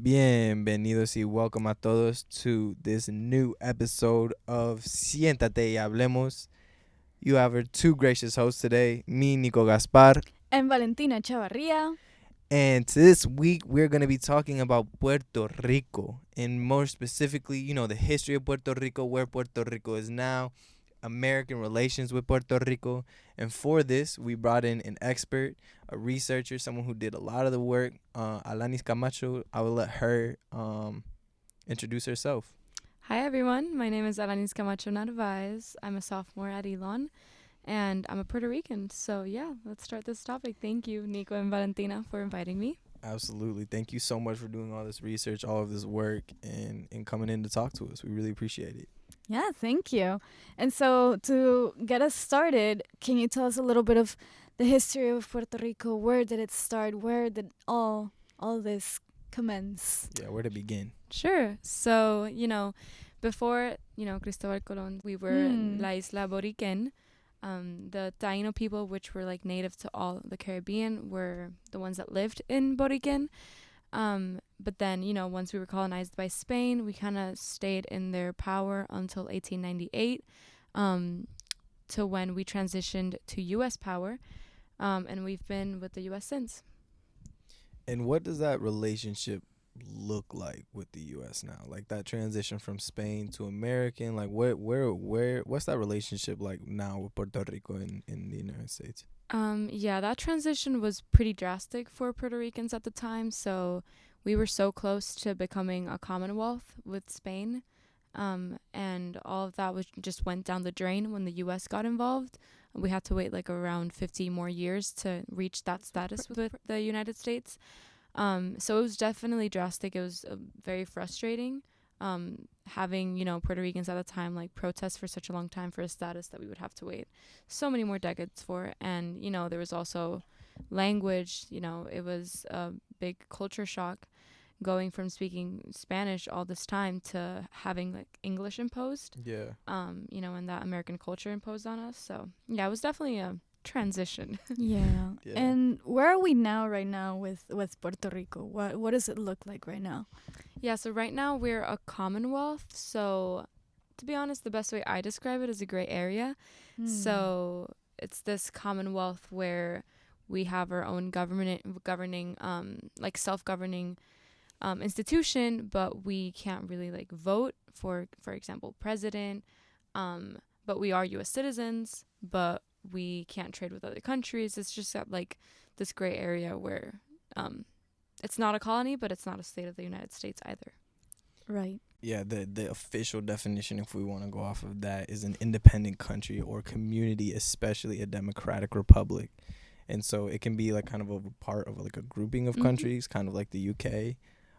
Bienvenidos y welcome a todos to this new episode of Sientate y hablemos. You have our two gracious hosts today, me, Nico Gaspar. And Valentina Chavarria. And this week, we're going to be talking about Puerto Rico. And more specifically, the history of Puerto Rico, where Puerto Rico is now, American relations with Puerto Rico. And for this, we brought in an expert, a researcher, someone who did a lot of the work, Alanis Camacho. I will let her introduce herself. Hi, everyone. My name is Alanis Camacho Narvaez. I'm a sophomore at Elon, and I'm a Puerto Rican. So, yeah, let's start this topic. Thank you, Nico and Valentina, for inviting me. Absolutely. Thank you so much for doing all this research, all of this work, and coming in to talk to us. We really appreciate it. Yeah, thank you. And so to get us started, can you tell us a little bit of the history of Puerto Rico? Where did it start? Where did all this commence? Yeah, where to begin? Sure. So, before, Cristobal Colon, we were La Isla Boriquen. The Taino people, which were like native to all the Caribbean, were the ones that lived in Boriquen. But then, once we were colonized by Spain, we kind of stayed in their power until 1898, to when we transitioned to U.S. power, and we've been with the U.S. since. And what does that relationship look like with the U.S. now? Like that transition from Spain to American, like what's that relationship like now with Puerto Rico in the United States? Yeah, that transition was pretty drastic for Puerto Ricans at the time. So we were so close to becoming a commonwealth with Spain. And all of that just went down the drain when the U.S. got involved. We had to wait like around 50 more years to reach that status with the United States. So it was definitely drastic. It was very frustrating. Having, Puerto Ricans at the time like protest for such a long time for a status that we would have to wait so many more decades for. And, there was also language, it was a big culture shock going from speaking Spanish all this time to having like English imposed. Yeah. And that American culture imposed on us. So, yeah, it was definitely a transition. Yeah. And where are we right now with Puerto Rico? What does it look like right now? Yeah, so right now we're a commonwealth. So to be honest, the best way I describe it is a gray area. So it's this commonwealth where we have our own governing self-governing institution, but we can't really like vote for example, president. But we are U.S. citizens, but we can't trade with other countries. It's just that like this gray area where it's not a colony, but it's not a state of the United States either. Right. Yeah, the official definition, if we want to go off of that, is an independent country or community, especially a democratic republic. And so it can be like kind of a part of like a grouping of countries, kind of like the UK.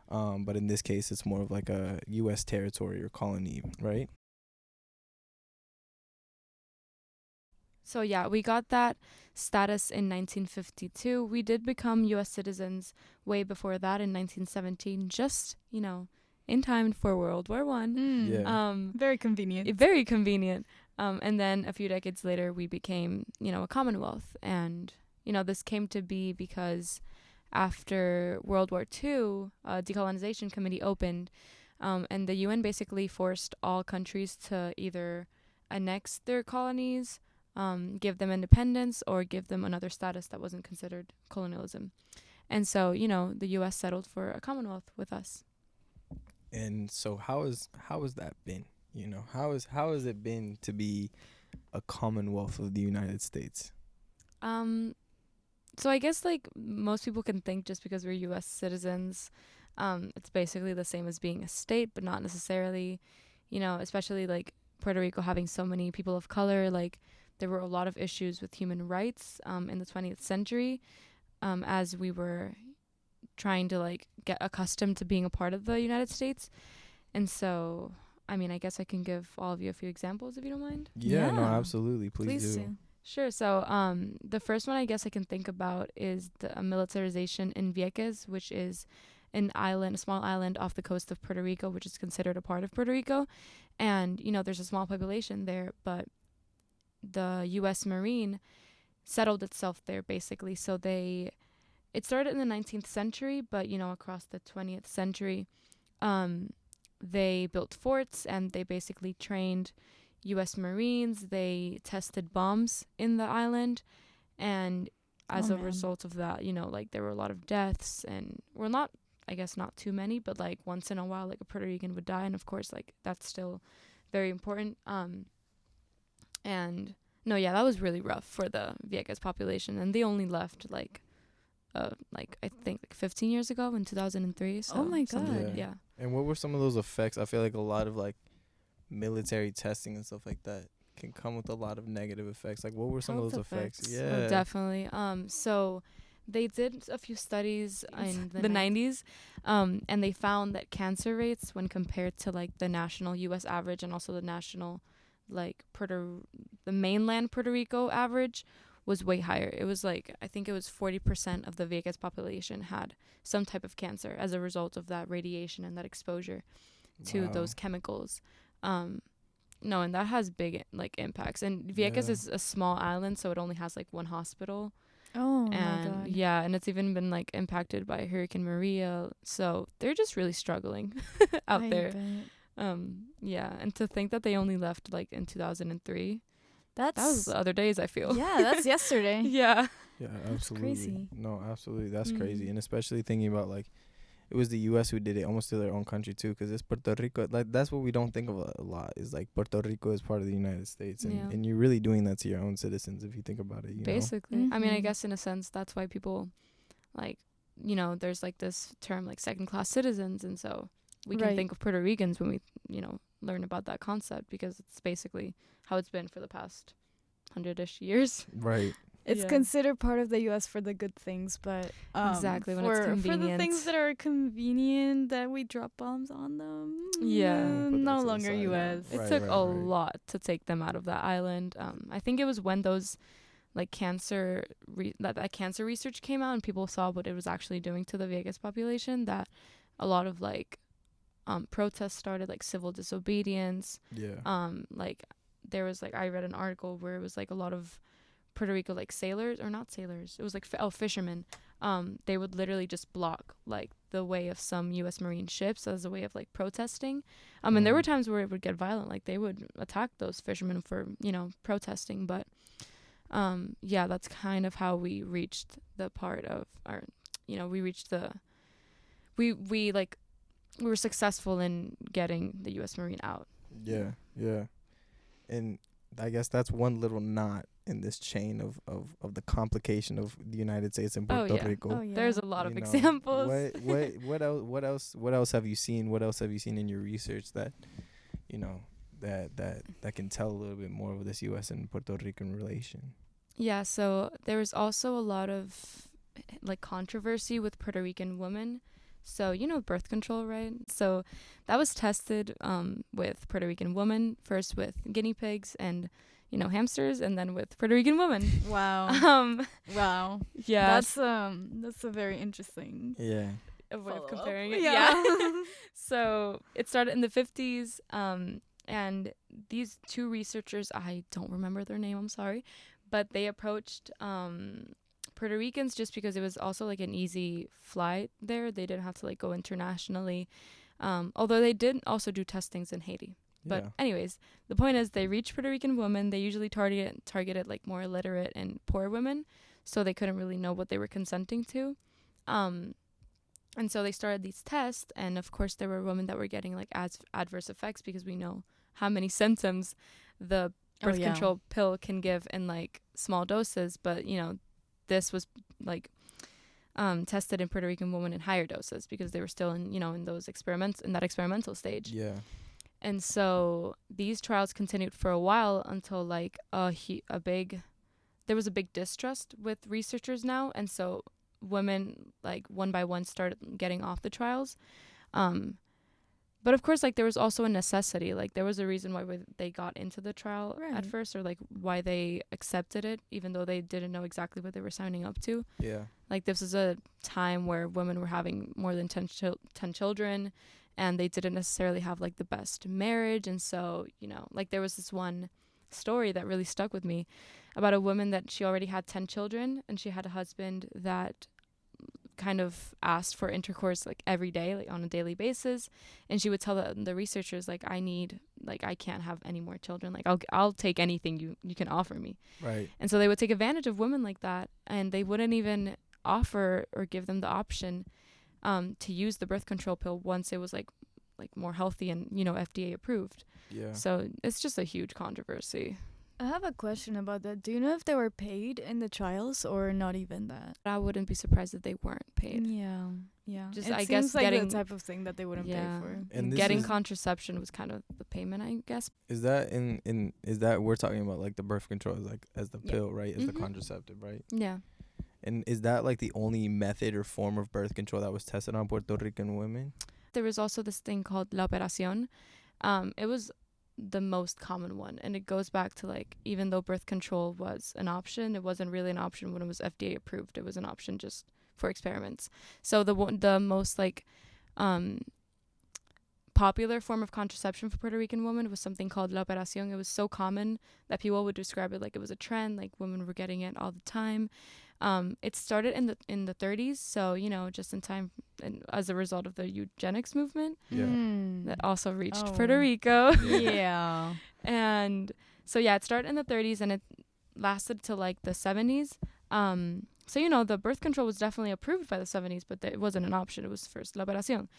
But in this case, it's more of like a U.S. territory or colony, right? So, yeah, we got that status in 1952. We did become U.S. citizens way before that in 1917, just, in time for World War I. Yeah. Very convenient. Very convenient. And then a few decades later, we became, a commonwealth. And, this came to be because after World War II, a decolonization committee opened, and the UN basically forced all countries to either annex their colonies, give them independence, or give them another status that wasn't considered colonialism. And so, the U.S. settled for a commonwealth with us. And so how has that been? How has it been to be a commonwealth of the United States? So I guess like most people can think just because we're U.S. citizens, it's basically the same as being a state, but not necessarily, especially like Puerto Rico having so many people of color. Like there were a lot of issues with human rights in the 20th century as we were trying to like get accustomed to being a part of the United States. And so, I mean, I guess I can give all of you a few examples if you don't mind. Yeah. No, absolutely. Please do. Sure. So the first one I guess I can think about is the militarization in Vieques, which is a small island off the coast of Puerto Rico, which is considered a part of Puerto Rico. And, there's a small population there, but the U.S. Marine settled itself there, basically. So they it started in the 19th century, but, across the 20th century, they built forts and they basically trained U.S. Marines. They tested bombs in the island. And as a result of that, there were a lot of deaths and not too many, but like once in a while, like a Puerto Rican would die. And of course, like that's still very important. And no, yeah, that was really rough for the Vieques population. And they only left I think 15 years ago in 2003. So oh my God. Yeah. And what were some of those effects? I feel like a lot of like military testing and stuff like that can come with a lot of negative effects. Like what were some of those effects? Yeah. Oh, definitely. So they did a few studies in the 90s, and they found that cancer rates when compared to like the national US average and also the national the mainland Puerto Rico average was way higher. It was I think it was 40% of the Vieques population had some type of cancer as a result of that radiation and that exposure to those chemicals. No, and that has big impacts. And Vieques is a small island, so it only has one hospital. Oh my God. Yeah, and it's even been impacted by Hurricane Maria. So they're just really struggling out there. Yeah, and to think that they only left in 2003. That was the other days, I feel. Yeah, that's yesterday. Yeah. Yeah, absolutely. Crazy. No, absolutely. That's crazy. And especially thinking about it was the U.S. who did it almost to their own country too, because it's Puerto Rico. That's what we don't think of a lot. Is Puerto Rico is part of the United States, and you're really doing that to your own citizens if you think about it. Basically, I mean, I guess in a sense that's why people there's this term second-class citizens, and so we can think of Puerto Ricans when we learn about that concept, because it's basically how it's been for the past 100-ish years. Right. It's considered part of the U.S. for the good things, but exactly when it's convenient. For the things that are convenient, that we drop bombs on them. No longer U.S. It took a lot to take them out of that island. I think it was when those cancer cancer research came out and people saw what it was actually doing to the Vieques population, that a lot of protests started, civil disobedience. Yeah. There was I read an article where it was a lot of Puerto Rico sailors, or not sailors, it was fishermen. They would literally just block the way of some U.S. Marine ships as a way of protesting. And there were times where it would get violent, they would attack those fishermen for protesting. But that's kind of how we reached the part of our we were successful in getting the U.S. Marine out. Yeah. And I guess that's one little knot in this chain of the complication of the United States and Puerto Rico. Oh, yeah. There's a lot of examples. What else have you seen? What else have you seen in your research that that can tell a little bit more of this U.S. and Puerto Rican relation? Yeah, so there was also a lot of controversy with Puerto Rican women. So, birth control, right? So that was tested with Puerto Rican women, first with guinea pigs and, hamsters, and then with Puerto Rican women. Wow. Wow. Yeah. That's a very interesting way of comparing it. Yeah. So it started in the 50s, and these two researchers, I don't remember their name, I'm sorry, but they approached Puerto Ricans just because it was also an easy flight there. They didn't have to go internationally, although they did also do testings in Haiti. But anyways, the point is they reached Puerto Rican women. They usually targeted more illiterate and poor women, so they couldn't really know what they were consenting to. And so they started these tests, and of course there were women that were getting adverse effects, because we know how many symptoms the birth control pill can give in small doses. But this was tested in Puerto Rican women in higher doses, because they were still in those that experimental stage. Yeah. And so these trials continued for a while until there was a big distrust with researchers now, and so women one by one started getting off the trials. But of course, there was also a necessity. There was a reason why they got into the trial at first, or why they accepted it, even though they didn't know exactly what they were signing up to. Yeah. This was a time where women were having more than 10 children, and they didn't necessarily have the best marriage. And so, there was this one story that really stuck with me about a woman that she already had 10 children, and she had a husband that kind of asked for intercourse like every day, like on a daily basis, and she would tell the researchers like, I can't have any more children, like I'll take anything you can offer me. Right. And so they would take advantage of women like that, and they wouldn't even offer or give them the option to use the birth control pill once it was like more healthy and, you know, FDA approved. Yeah. So it's just a huge controversy. I have a question about that. Do you know if they were paid in the trials or not even that? I wouldn't be surprised if they weren't paid. Yeah, yeah. Just, it I seems guess, like getting- the type of thing that they wouldn't pay for. And this getting is- contraception was kind of the payment, I guess. Is that is that we're talking about like the birth control as the Yeah. pill, right? As the Mhm. contraceptive, right? Yeah. And is that like the only method or form of birth control that was tested on Puerto Rican women? There was also this thing called la operación. It was the most common one, and it goes back to like, even though birth control was an option, it wasn't really an option when it was FDA approved. It was an option just for experiments. So the most like popular form of contraception for Puerto Rican women was something called la operación. It was so common that people would describe it like it was a trend, like women were getting it all the time. It started in the 30s, so, you know, just in time, and as a result of the eugenics movement Yeah. that also reached Oh. Puerto Rico. Yeah. And so yeah, it started in the 30s and it lasted till like the 70s. So, you know, the birth control was definitely approved by the 70s, but it wasn't an option. It was first la operación.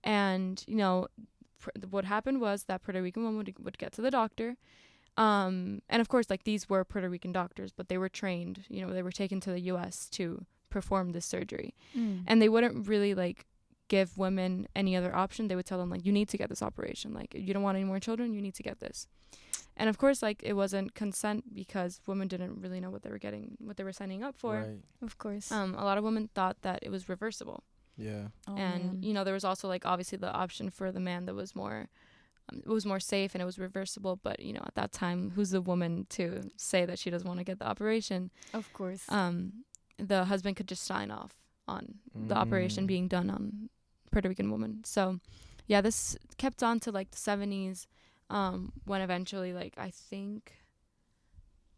And, you know, what happened was that Puerto Rican women would get to the doctor. And of course, like, these were Puerto Rican doctors, but they were trained, you know, they were taken to the U.S. to perform this surgery. And they wouldn't really like give women any other option. They would tell them like, you need to get this operation. Like, you don't want any more children, you need to get this. And of course, like, it wasn't consent because women didn't really know what they were getting, what they were signing up for. Right. Of course. A lot of women thought that it was reversible. Yeah. Oh, And, man. you know, there was also like obviously the option for the man that was more, it was more safe and it was reversible. But, you know, at that time, who's the woman to say that she doesn't want to get the operation? Of course. The husband could just sign off on the operation Mm. being done on Puerto Rican woman. So, yeah, this kept on to like the 70s, when eventually, like, I think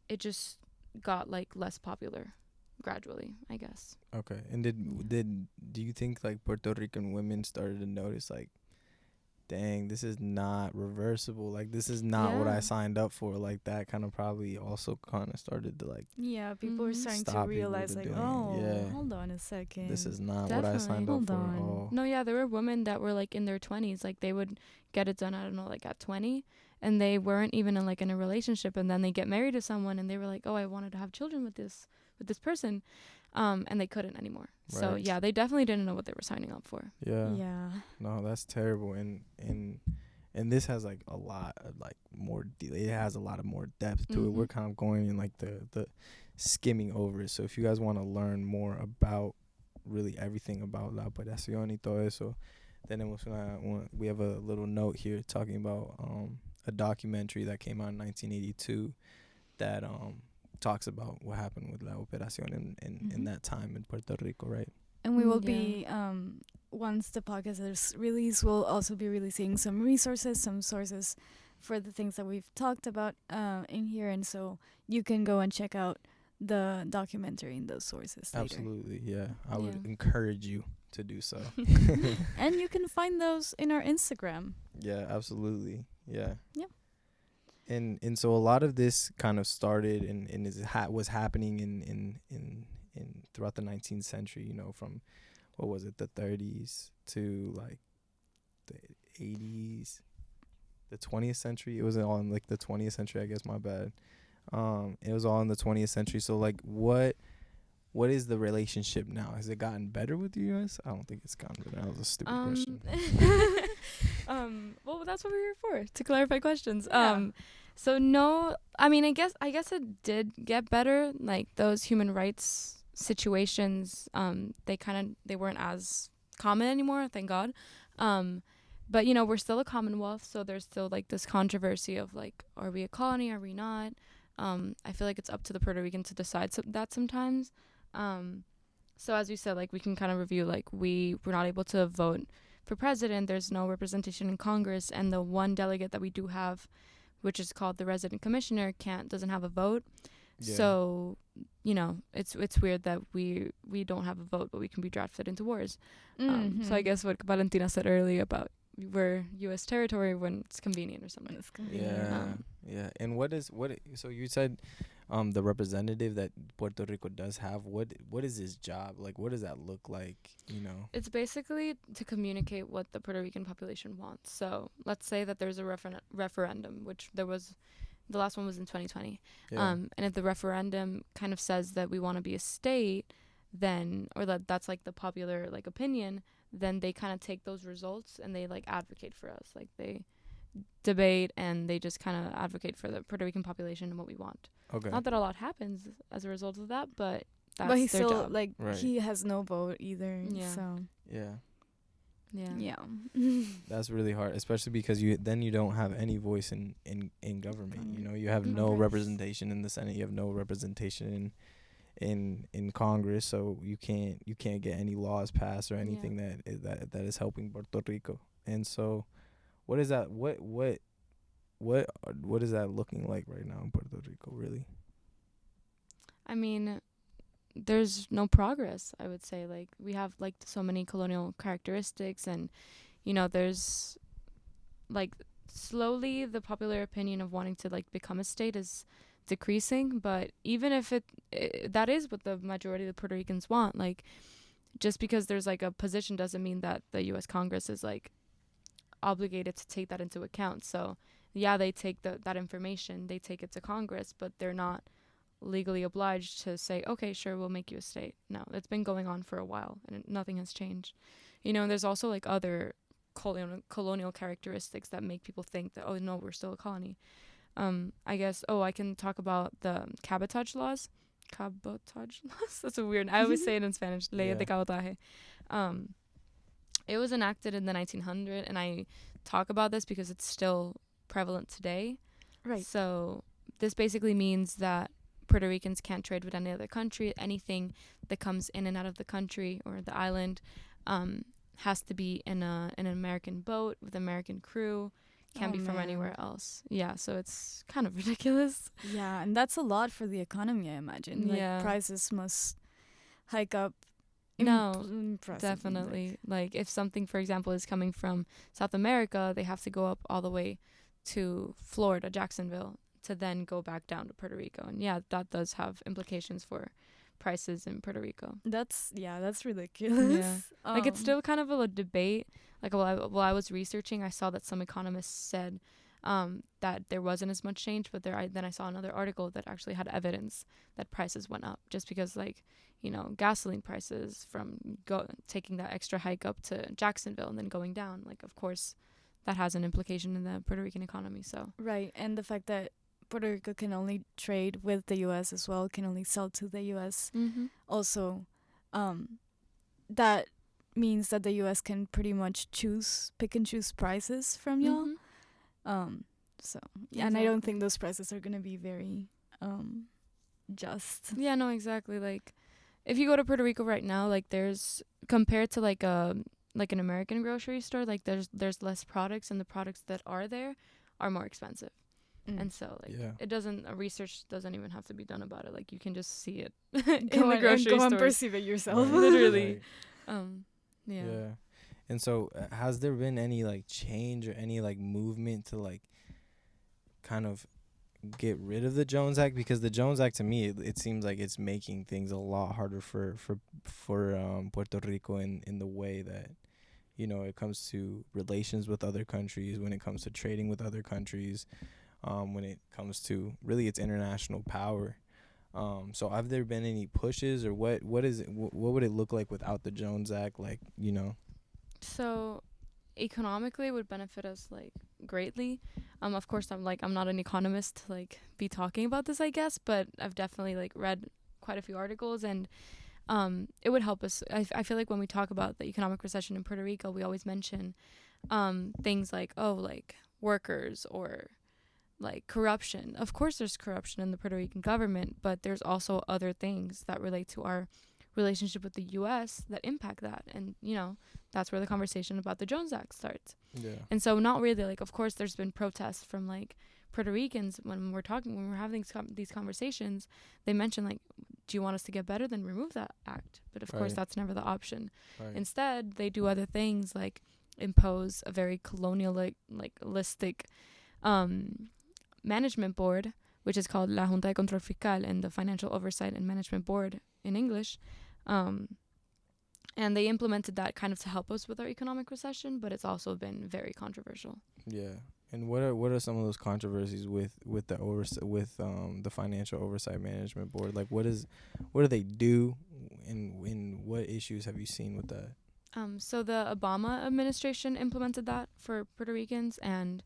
it just got like less popular gradually, I guess. Okay. And do you think like Puerto Rican women started to notice like, dang, this is not reversible. Like, this is not what I Yeah. signed up for. Like, that kind of probably also kind of started to like, Yeah, people were Mhm. starting Stop to people realize to like, doing it. oh, Yeah. hold on a second. this is not what I Definitely. signed Hold up for on. at all. No, yeah, there were women that were like in their 20s, like they would get it done, I don't know, like at 20, and they weren't even in a relationship, and then they get married to someone and they were like, oh, I wanted to have children with this person, and they couldn't anymore. So Right. yeah, they definitely didn't know what they were signing up for. Yeah. Yeah. No, that's terrible. And this has like a lot of like more it has a lot of more depth to it. Mhm. We're kind of going in like the skimming over it. So if you guys want to learn more about really everything about la operación y todo eso, we have a little note here talking about a documentary that came out in 1982 that talks about what happened with la operación in Mhm. that time in Puerto Rico, right? And we will Yeah. be, once the podcast is released, we'll also be releasing some resources, some sources for the things that we've talked about in here. And so you can go and check out the documentary and those sources later. Absolutely, yeah. I would Yeah. encourage you to do so. And you can find those in our Instagram. Yeah, absolutely. Yeah. Yeah. And so a lot of this kind of started and was happening in throughout the 19th century, you know, from what was it, the 30s to like the 80s, the 20th century. It was all in like the 20th century, I guess, my bad. It was all in the 20th century. So like what is the relationship now? Has it gotten better with you guys? I don't think it's gotten better. That was a stupid question. Well, that's what we're here for, to clarify questions. Yeah. So no, I mean, I guess it did get better. Like those human rights situations, they weren't as common anymore, thank God. But you know, we're still a Commonwealth, so there's still like this controversy of like, are we a colony? Are we not? I feel like it's up to the Puerto Rican to decide that sometimes. So as we said, like, we can kind of review, like, we're not able to vote for president. There's no representation in Congress, and the one delegate that we do have, which is called the resident commissioner, doesn't have a vote. Yeah. So, it's weird that we don't have a vote, but we can be drafted into wars. So I guess what Valentina said earlier about we're U.S. territory when it's convenient or something. It's convenient. Yeah, yeah. And so you said, the representative that Puerto Rico does have. What is his job? Like, what does that look like? It's basically to communicate what the Puerto Rican population wants. So let's say that there's a referendum, which there was. The last one was in 2020. Yeah. And if the referendum kind of says that we want to be a state, then, or that's like the popular like opinion, then they kind of take those results and they like advocate for us. Like they debate and they just kind of advocate for the Puerto Rican population and what we want. Okay. Not that a lot happens as a result of that, but that's but he's their still job. like Right. he has no vote either. Yeah. So Yeah. Yeah. That's really hard, especially because you don't have any voice in government. You have no Congress. representation in the Senate. You have no representation in Congress. So you can't get any laws passed or anything that is helping Puerto Rico. And so, what is that? What is that looking like right now in Puerto Rico? Really? I mean, there's no progress, I would say. Like, we have like so many colonial characteristics, and there's like slowly the popular opinion of wanting to like become a state is decreasing. But even if that is what the majority of the Puerto Ricans want, like, just because there's like a position doesn't mean that the U.S. Congress is like obligated to take that into account. So yeah, they take that information, they take it to Congress, but they're not legally obliged to say, okay, sure, we'll make you a state. No, it's been going on for a while and nothing has changed. And there's also like other colonial characteristics that make people think that, oh no, we're still a colony. I guess I can talk about the cabotage laws. That's a weird, I always say it in Spanish, ley de cabotaje. It was enacted in the 1900s, and I talk about this because it's still prevalent today. Right. So this basically means that Puerto Ricans can't trade with any other country. Anything that comes in and out of the country or the island has to be in an American boat with American crew. Can't be from anywhere else. Yeah, so it's kind of ridiculous. Yeah, and that's a lot for the economy, I imagine. Like, prices must hike up. Definitely. Like, if something, for example, is coming from South America, they have to go up all the way to Florida, Jacksonville, to then go back down to Puerto Rico. And yeah, that does have implications for prices in Puerto Rico. That's ridiculous. Yeah. Like, it's still kind of a debate. Like, while I was researching, I saw that some economists said that there wasn't as much change, but then I saw another article that actually had evidence that prices went up just because, like, gasoline prices from taking that extra hike up to Jacksonville and then going down. Like, of course, that has an implication in the Puerto Rican economy. So right, and the fact that Puerto Rico can only trade with the U.S. as well, can only sell to the U.S. Also, that means that the U.S. can pretty much pick and choose prices from y'all. So yeah, and I don't think those prices are gonna be very just. Yeah, no, exactly. Like, if you go to Puerto Rico right now, like, there's, compared to like an American grocery store, like there's less products, and the products that are there are more expensive. And so, like, research doesn't even have to be done about it. Like, you can just see it in the grocery store. And perceive it yourself. Right. Literally. Right. Yeah. And so, has there been any like change or any like movement to like kind of get rid of the Jones Act? Because the Jones Act, to me, it seems like it's making things a lot harder for Puerto Rico in the way that, it comes to relations with other countries, when it comes to trading with other countries, when it comes to really its international power. So have there been any pushes, or what would it look like without the Jones Act? Like, So economically it would benefit us like greatly. Of course I'm not an economist to like be talking about this, I guess, but I've definitely like read quite a few articles, and it would help us. I feel like when we talk about the economic recession in Puerto Rico, we always mention things like workers or like corruption. Of course there's corruption in the Puerto Rican government, but there's also other things that relate to our relationship with the U.S. that impact that. And, that's where the conversation about the Jones Act starts. Yeah. And so not really, like, of course there's been protests from like Puerto Ricans, when we're having these conversations, they mention like, do you want us to get better? Then remove that act. But of course, that's never the option. Right. Instead, they do other things like impose a very colonialistic management board, which is called La Junta de Control Fiscal, and the Financial Oversight and Management Board in English. And they implemented that kind of to help us with our economic recession, but it's also been very controversial. Yeah. And what are some of those controversies with the Financial Oversight Management Board? Like, what do they do, and what issues have you seen with that? So the Obama administration implemented that for Puerto Ricans, and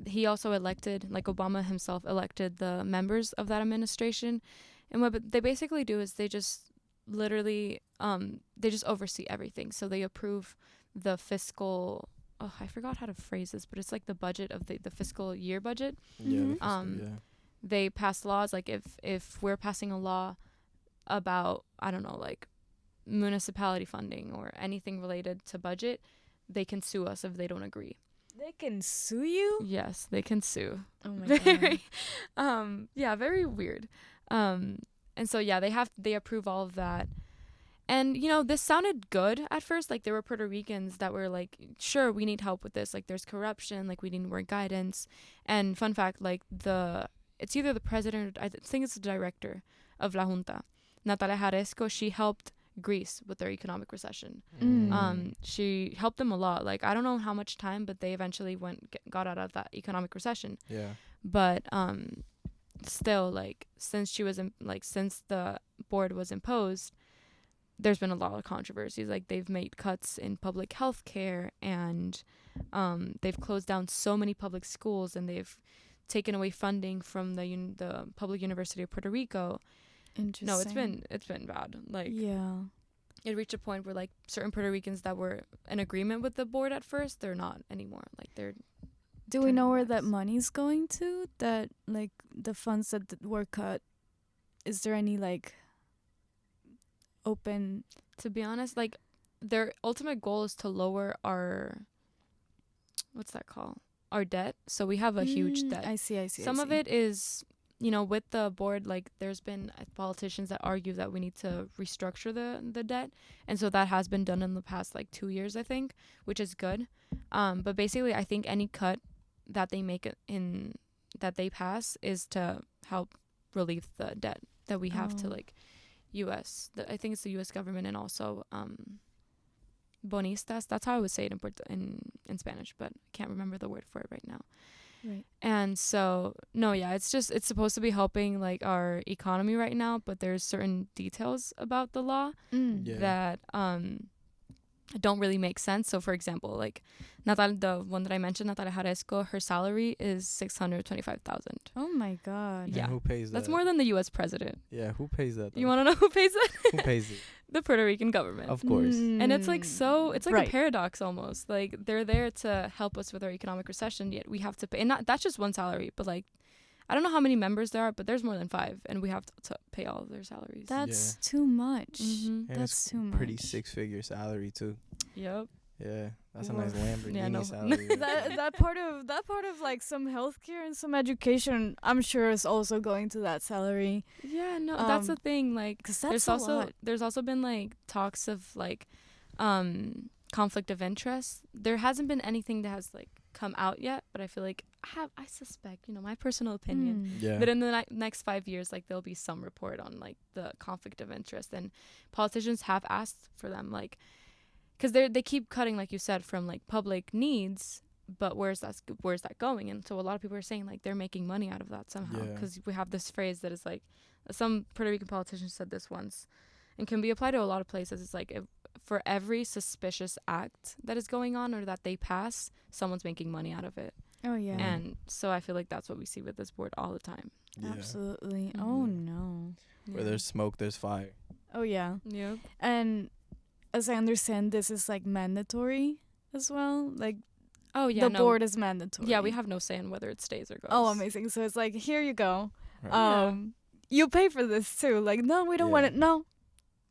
he also elected, like Obama himself elected the members of that administration. And what they basically do is they just literally they just oversee everything. So they approve the fiscal, I forgot how to phrase this, but it's like the budget of the fiscal year budget. They pass laws, like if we're passing a law about, I don't know, like municipality funding or anything related to budget, they can sue us if they don't agree. They can sue you? Yes, they can sue. Oh my god. Very weird. And so they approve all of that. And this sounded good at first. Like there were Puerto Ricans that were like, sure, we need help with this. Like there's corruption, like we need more guidance. And fun fact, like it's either the president, I think it's the director of La Junta, Natalia Jaresco. She helped Greece with their economic recession. She helped them a lot. Like I don't know how much time, but they eventually got out of that economic recession. Yeah. But still, like since since the board was imposed, there's been a lot of controversies. Like they've made cuts in public health care, and they've closed down so many public schools, and they've taken away funding from the Public University of Puerto Rico. Interesting. No, it's been bad. Like it reached a point where like certain Puerto Ricans that were in agreement with the board at first, they're not anymore. Like they're. Do we know where that money's going to? That like the funds that were cut. Is there any like open? To be honest, like their ultimate goal is to lower our. What's that called? Our debt. So we have a huge debt. I see. Some of it is. With the board, like there's been politicians that argue that we need to restructure the debt. And so that has been done in the past like 2 years, I think, which is good. But basically, I think any cut that they make that they pass is to help relieve the debt that we have to like U.S. I think it's the U.S. government, and also bonistas. That's how I would say it in Spanish, but I can't remember the word for it right now. Right. And so it's supposed to be helping like our economy right now, but there's certain details about the law that don't really make sense. So for example, like the one that I mentioned, Natalia Jaresco, her salary is $625,000. Oh my god. Yeah. And who pays that? That's more than the US president. Yeah, who pays that though? You want to know who pays it? Who pays it? The Puerto Rican government. Of course. And it's like it's like right. a paradox almost. Like they're there to help us with our economic recession, yet we have to pay. And that's just one salary, but like I don't know how many members there are, but there's more than 5, and we have to pay all of their salaries. That's too much. Mm-hmm. That's too much. Pretty 6-figure salary too. Yep. Yeah, that's a nice Lamborghini Yeah, no. salary. that part of like some healthcare and some education, I'm sure is also going to that salary. Yeah, no, that's the thing. Like, 'cause that's a lot. There's also been like talks of like conflict of interest. There hasn't been anything that has like come out yet, but I feel like I suspect, my personal opinion, Yeah. that in the next 5 years, like there'll be some report on like the conflict of interest, and politicians have asked for them, like, because they keep cutting, like you said, from like public needs, but where's that going? And so a lot of people are saying like they're making money out of that somehow, because we have this phrase that is like, some Puerto Rican politicians said this once, and can be applied to a lot of places. It's like, if for every suspicious act that is going on or that they pass, someone's making money out of it. Oh yeah. And so I feel like that's what we see with this board all the time. Yeah. Absolutely. Mhm. Oh no. Where there's smoke, there's fire. Oh yeah. Yep. And as I understand, this is like mandatory as well. Like Oh yeah. the board is mandatory. Yeah, we have no say in whether it stays or goes. Oh, amazing. So it's like, here you go. Right. You pay for this too. Like, no, we don't want Yeah. it. No.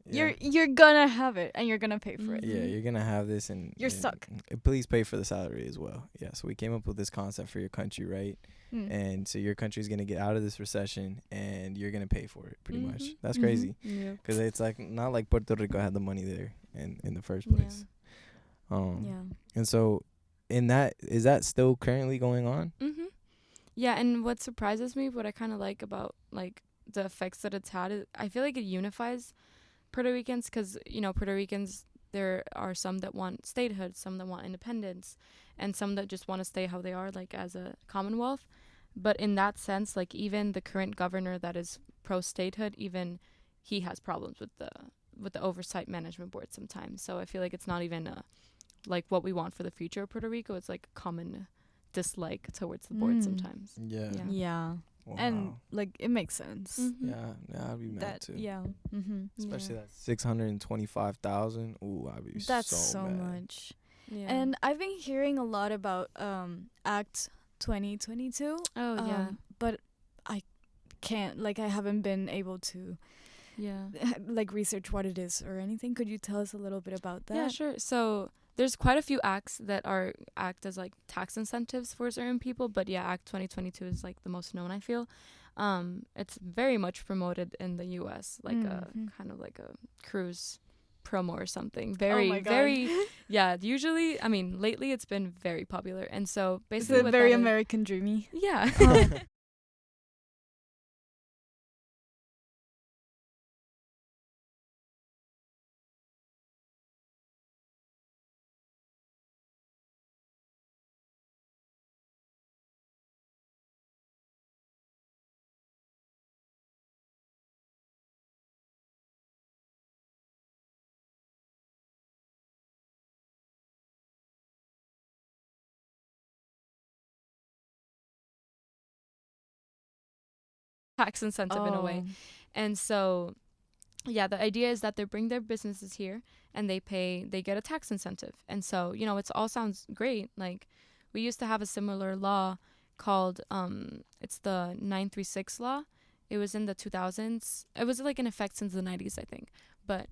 You're gonna have it and you're gonna pay for it. Yeah, you're gonna have this, and You're stuck. Please pay for the salary as well. Yeah, so we came up with this concept for your country, right? And so your country's gonna get out of this recession, and you're gonna pay for it, pretty much. That's crazy, because it's like not like Puerto Rico had the money there in the first place. And so, is that still currently going on? Yeah, and what surprises me, what I kind of like about like the effects that it's had, is I feel like it unifies Puerto Ricans, because Puerto Ricans, there are some that want statehood, some that want independence, and some that just want to stay how they are, like as a commonwealth. But in that sense, like even the current governor that is pro statehood, even he has problems with the oversight management board sometimes. So I feel like it's not even like what we want for the future of Puerto Rico. It's like a common dislike towards the board sometimes. Yeah. Wow. And like it makes sense. Yeah, I'd be mad too. Yeah. Especially that 625,000. Ooh, I'd be That's so mad. Much. Yeah. And I've been hearing a lot about Act 2022. Oh yeah. But I can't, like, I haven't been able to like research what it is or anything. Could you tell us a little bit about that? Yeah, sure. So there's quite a few acts that act as like tax incentives for certain people, but yeah, Act 2022 is like the most known, I feel. It's very much promoted in the US, like a kind of like a cruise promo or something. Very yeah, usually, I mean, lately it's been very popular. And so basically it's very American dreamy. Yeah. tax incentive in a way. And so yeah, the idea is that they bring their businesses here and they get a tax incentive. And so, it all sounds great. Like we used to have a similar law called it's the 936 law. It was in the 2000s. It was like in effect since the 90s, I think. But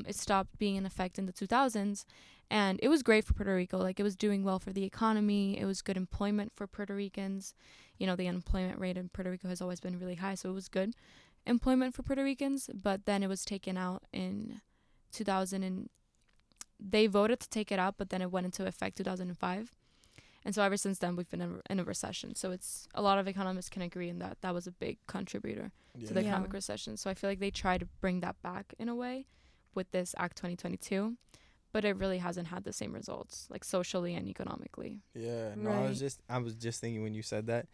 it stopped being in effect in the 2000s. And it was great for Puerto Rico. Like, it was doing well for the economy. It was good employment for Puerto Ricans. The unemployment rate in Puerto Rico has always been really high, so it was good employment for Puerto Ricans. But then it was taken out in 2000, and they voted to take it out, but then it went into effect 2005. And so ever since then, we've been in a recession. So it's a lot of economists can agree in that was a big contributor to the economic recession. So I feel like they try to bring that back in a way with this Act 2022. But it really hasn't had the same results, like socially and economically. Yeah, no, I was just thinking when you said that,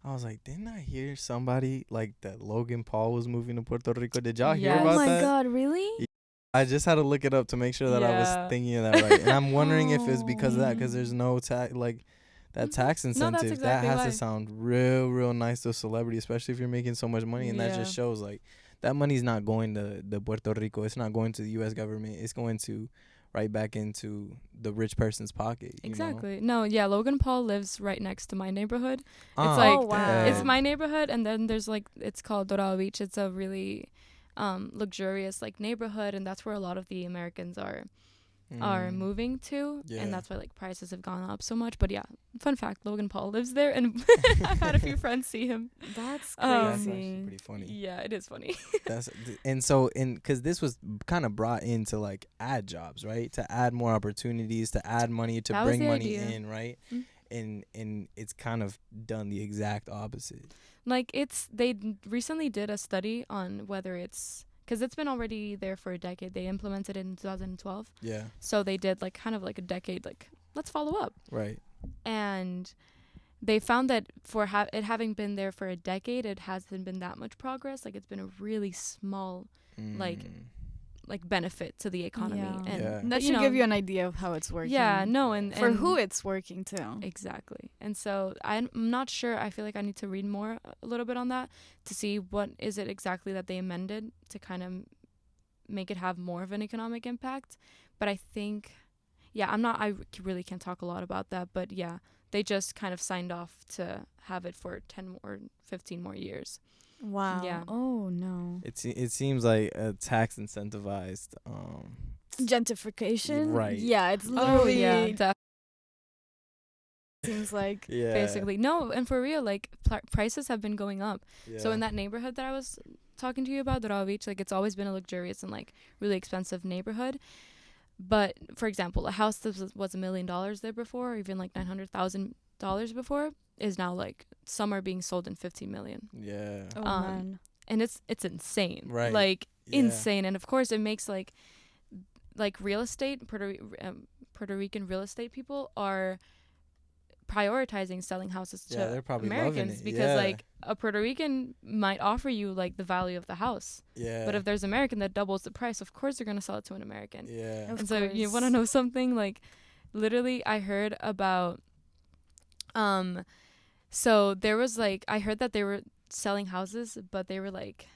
I was like, didn't I hear somebody like that Logan Paul was moving to Puerto Rico? Did y'all hear about that? Oh my God, really? Yeah, I just had to look it up to make sure that I was thinking of that right. And I'm wondering if it's because of that, because there's no tax, like that tax incentive. No, that's exactly that has to sound real nice to a celebrity, especially if you're making so much money. And that just shows like that money's not going to the Puerto Rico. It's not going to the U.S. government. It's going to right back into the rich person's pocket. Exactly. No, yeah, Logan Paul lives right next to my neighborhood. It's it's my neighborhood, and then there's like, it's called Dorado Beach. It's a really luxurious like neighborhood, and that's where a lot of the Americans are moving to, and that's why like prices have gone up so much. But yeah, fun fact, Logan Paul lives there, and I've had a few friends see him. That's crazy. That's actually pretty funny. Yeah, it is funny. Because this was kind of brought in to like add jobs, right? To add more opportunities, to add money, to bring money in, right? And it's kind of done the exact opposite. Like they recently did a study on whether it's, because it's been already there for a decade. They implemented it in 2012. Yeah. So they did like kind of like a decade, like, let's follow up. Right. And they found that for it having been there for a decade, it hasn't been that much progress. Like, it's been a really small, like benefit to the economy. Yeah. And that should give you an idea of how it's working. Yeah, no, and for who it's working too. Exactly. And so I'm not sure. I feel like I need to read more a little bit on that to see what is it exactly that they amended to kind of make it have more of an economic impact. But I think, I really can't talk a lot about that, but yeah, they just kind of signed off to have it for 10 or 15 more years. Wow. Yeah. Oh no. It seems like a tax incentivized. Gentrification. Right. Yeah, it's Oh literally yeah, seems like. Yeah. basically. No, and for real, like prices have been going up. Yeah. So in that neighborhood that I was talking to you about, Dorado Beach, like it's always been a luxurious and like really expensive neighborhood. But for example, a house that was $1 million there before, or even like $900,000 before, is now like some are being sold in 15 million. Yeah. Oh man. And it's insane, Right. like Yeah. insane. And of course, it makes like real estate, Puerto Rican real estate people are prioritizing selling houses to Yeah, they're probably loving Americans it. because Yeah. like a Puerto Rican might offer you like the value of the house, Yeah. but if there's American that doubles the price, of course they're gonna sell it to an American. Yeah. Of And so you course. want to know something? Like, literally, I heard about, so there was like, I heard that they were selling houses, but they were like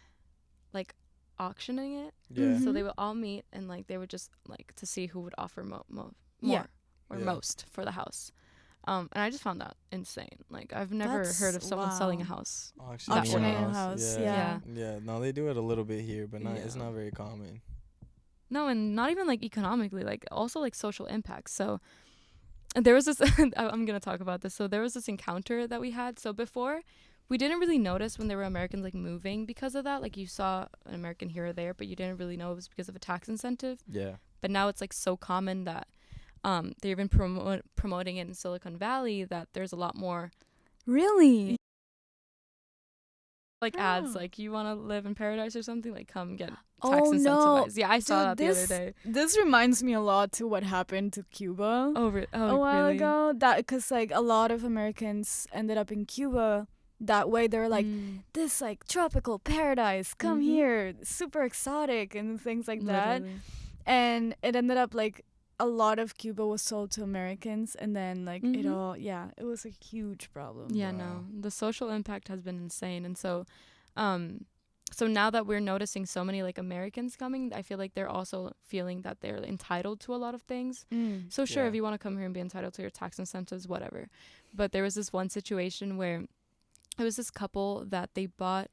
auctioning it. Yeah. So Mhm. they would all meet and like they would just like to see who would offer more Yeah. or Yeah. most for the house. And I just found that insane. Like I've never That's- heard of someone selling a wow. house. Auctioning a house. Yeah. Yeah. Yeah. No, they do it a little bit here, but it's Yeah. not very common. No, and not even like economically, like also like social impacts. So there was this I'm going to talk about this. So there was this encounter that we had. So before, we didn't really notice when there were Americans like moving because of that. Like you saw an American here or there, but you didn't really know it was because of a tax incentive. Yeah. But now it's like so common that they've been promoting it in Silicon Valley that there's a lot more Really? like ads Oh. like you want to live in paradise or something, like come get tax Oh, no. incentivized. Yeah, I saw Dude, that the other day. This reminds me a lot to what happened to Cuba a while really? ago. That because like a lot of Americans ended up in Cuba. That way they're like this like tropical paradise. Come Mhm. here, super exotic and things like that. Literally. And it ended up like a lot of Cuba was sold to Americans, and then like it Mhm. all it was a huge problem. Yeah, Wow. no, the social impact has been insane. And so so now that we're noticing so many like Americans coming, I feel like they're also feeling that they're entitled to a lot of things. Mm. So sure, Yeah. if you want to come here and be entitled to your tax incentives, whatever. But there was this one situation where it was this couple that they bought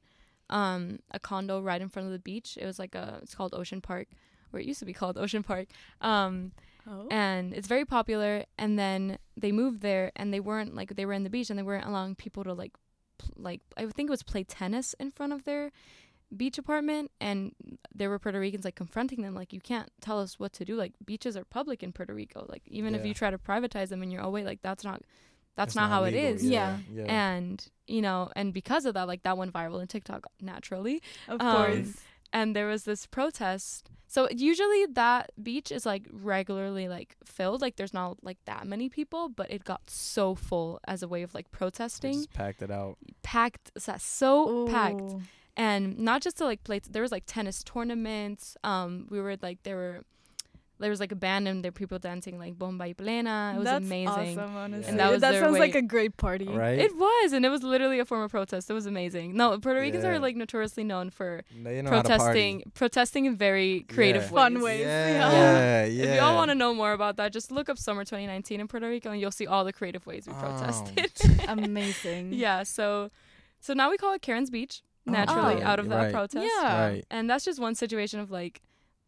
a condo right in front of the beach. It was like it's called Ocean Park, or it used to be called Ocean Park. Oh. And it's very popular. And then they moved there, and they weren't like, they were in the beach, and they weren't allowing people to like I think it was play tennis in front of their beach apartment. And there were Puerto Ricans like confronting them, like, you can't tell us what to do. Like, beaches are public in Puerto Rico. Like, even if Yeah. you try to privatize them and you're, oh wait, like that's not how legal. it is. Yeah. Yeah. And you know, and because of that, like that went viral on TikTok naturally. Of um, course. And there was this protest. So usually that beach is like regularly like filled, like there's not like that many people, but it got so full as a way of like They protesting. just packed it out. Packed, so packed. Ooh. And not just to like play, there was like tennis tournaments. We were like, there was like a band and there were people dancing like Bomba y Plena. It was That's amazing. awesome, honestly. And that was that their sounds way- like a great party. Right? It was, and it was literally a form of protest. It was amazing. No, Puerto Ricans Yeah. are like notoriously known for They know how to party. protesting in very creative Yeah. ways. Fun ways. Yeah. Yeah. If y'all want to know more about that, just look up Summer 2019 in Puerto Rico, and you'll see all the creative ways we protested. Amazing. Yeah, so now we call it Karen's Beach, naturally, okay. out of that Right. protest. Yeah. Right. And that's just one situation of like,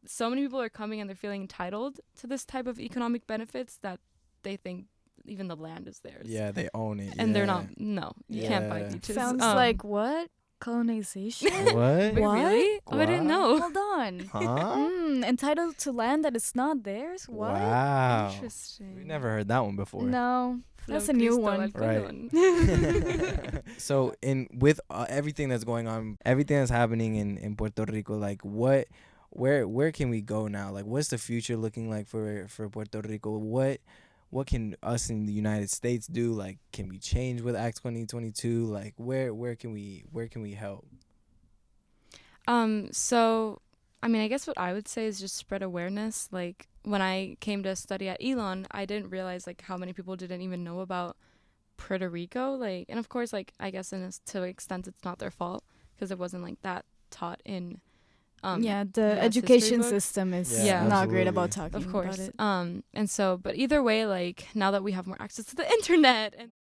so many people are coming and they're feeling entitled to this type of economic benefits that they think even the land is theirs. Yeah, they own it. And they're yeah. not. No, you can't buy Yeah. beaches. Sounds like what? Colonization? What? Wait, really? Oh, I didn't know. Hold on. Huh? Entitled to land that is not theirs? What? Wow. Interesting. We never heard that one before. No. That's a Flow new Cristo one. al Right. Colon. So, with everything that's going on, everything that's happening in Puerto Rico, like where can we go now? Like, what's the future looking like for Puerto Rico? What can us in the United States do? Like, can we change with Act 2022? Like, where can we help? So, I mean, I guess what I would say is just spread awareness. Like, when I came to study at Elon, I didn't realize, like, how many people didn't even know about Puerto Rico. Like, and of course, like, I guess to an extent it's not their fault because it wasn't, like, that taught in, yeah, the US education history books. system is Yeah, not great absolutely. about talking Of course. about it. And so, but either way, like, now that we have more access to the internet and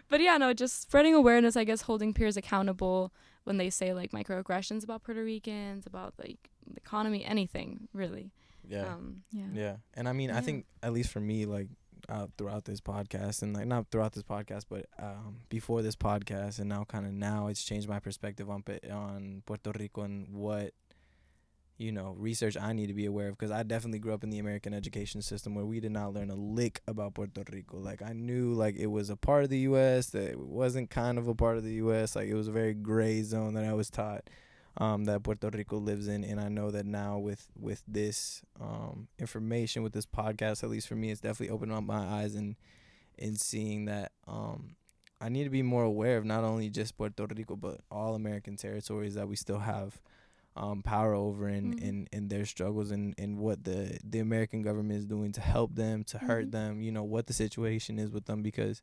But yeah, no, just spreading awareness, I guess, holding peers accountable when they say like microaggressions about Puerto Ricans, about like the economy, anything really. Yeah. Yeah. Yeah. And I mean, I Yeah. think at least for me, like throughout this podcast and like not throughout this podcast, but before this podcast and now it's changed my perspective on Puerto Rico and what, research I need to be aware of, because I definitely grew up in the American education system where we did not learn a lick about Puerto Rico. Like I knew like it was a part of the U.S., that it wasn't kind of a part of the U.S. Like it was a very gray zone that I was taught that Puerto Rico lives in. And I know that now with this information, with this podcast, at least for me, it's definitely opened up my eyes and in seeing that I need to be more aware of not only just Puerto Rico but all American territories that we still have power over in their struggles and what the American government is doing to help them, to hurt them, what the situation is with them, because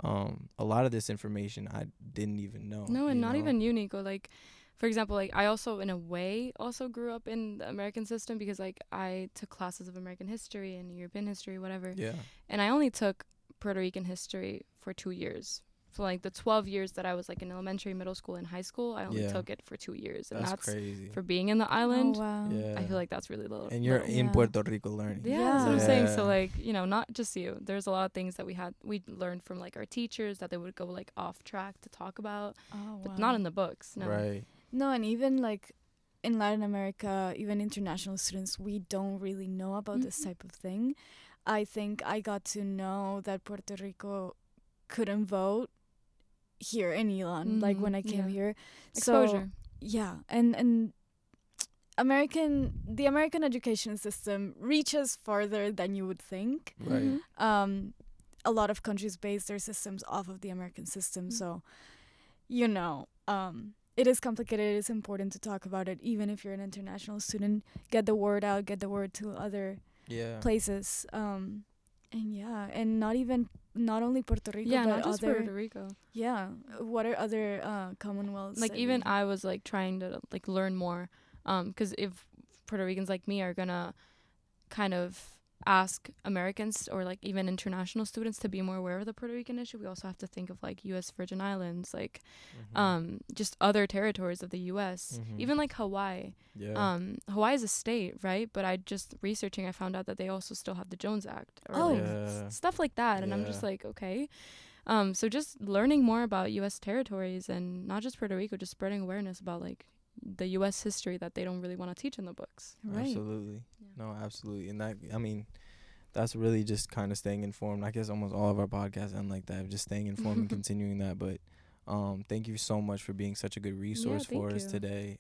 a lot of this information I didn't even know. No, and not even you, Nico. Like, for example, like I also in a way also grew up in the American system because like I took classes of American history and European history, whatever. Yeah. And I only took Puerto Rican history for 2 years. For like the 12 years that I was like in elementary, middle school, and high school, I only took it for 2 years. And that's crazy. for being in the island. Oh, wow. Yeah. I feel like that's really little. And you're little. in Yeah. Puerto Rico learning. Yeah, that's what I'm saying. So Yeah. like, not just you. There's a lot of things that we learned from like our teachers that they would go like off track to talk about, Oh, but wow. not in the books. No. Right. No, and even like in Latin America, even international students, we don't really know about this Mhm. type of thing. I think I got to know that Puerto Rico couldn't vote here in Elon, like when I came Yeah. here. Exposure. So yeah, and the American education system reaches farther than you would think. Right. A lot of countries base their systems off of the American system, so it is complicated. It is important to talk about it, even if you're an international student. Get the word out, get the word to other Yeah. places. And not only Puerto Rico, Yeah, but not just other, Puerto Rico. yeah. What are other Commonwealths? Like that even we- I was like trying to like learn more, because if Puerto Ricans like me are gonna kind of ask Americans or like even international students to be more aware of the Puerto Rican issue, we also have to think of like U.S. Virgin Islands, like just other territories of the U.S. Mhm. Even like Hawaii. Yeah. Hawaii is a state, right? But I just researching, I found out that they also still have the Jones Act or Oh. like Yeah. stuff like that, and I'm just Yeah. like, okay. So just learning more about U.S. territories and not just Puerto Rico, just spreading awareness about like the U.S. history that they don't really want to teach in the books. Right. Absolutely. Yeah. No, absolutely. And that's really just kind of staying informed. I guess almost all of our podcasts end like that, just staying informed and continuing that. But thank you so much for being such a good resource thank for us you. today.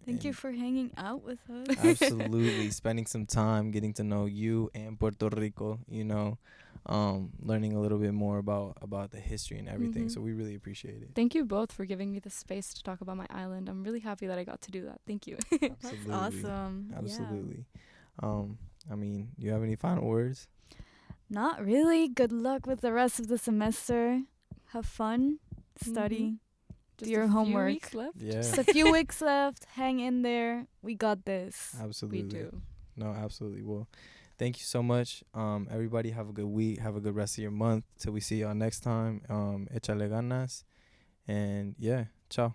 Thank you and for hanging out with us. absolutely spending some time getting to know you and Puerto Rico, learning a little bit more about the history and everything. Mhm. So we really appreciate it. Thank you both for giving me the space to talk about my island. I'm really happy that I got to do that. Thank you. Absolutely. Awesome. Yeah. Absolutely. You have any final words? Not really. Good luck with the rest of the semester. Have fun. Study. Just your a few homework. weeks left. Yeah. Just a few weeks left. Hang in there. We got this. Absolutely. We do. No, absolutely. Well, thank you so much. Everybody have a good week. Have a good rest of your month. Till we see y'all next time. Échale ganas. And yeah, ciao.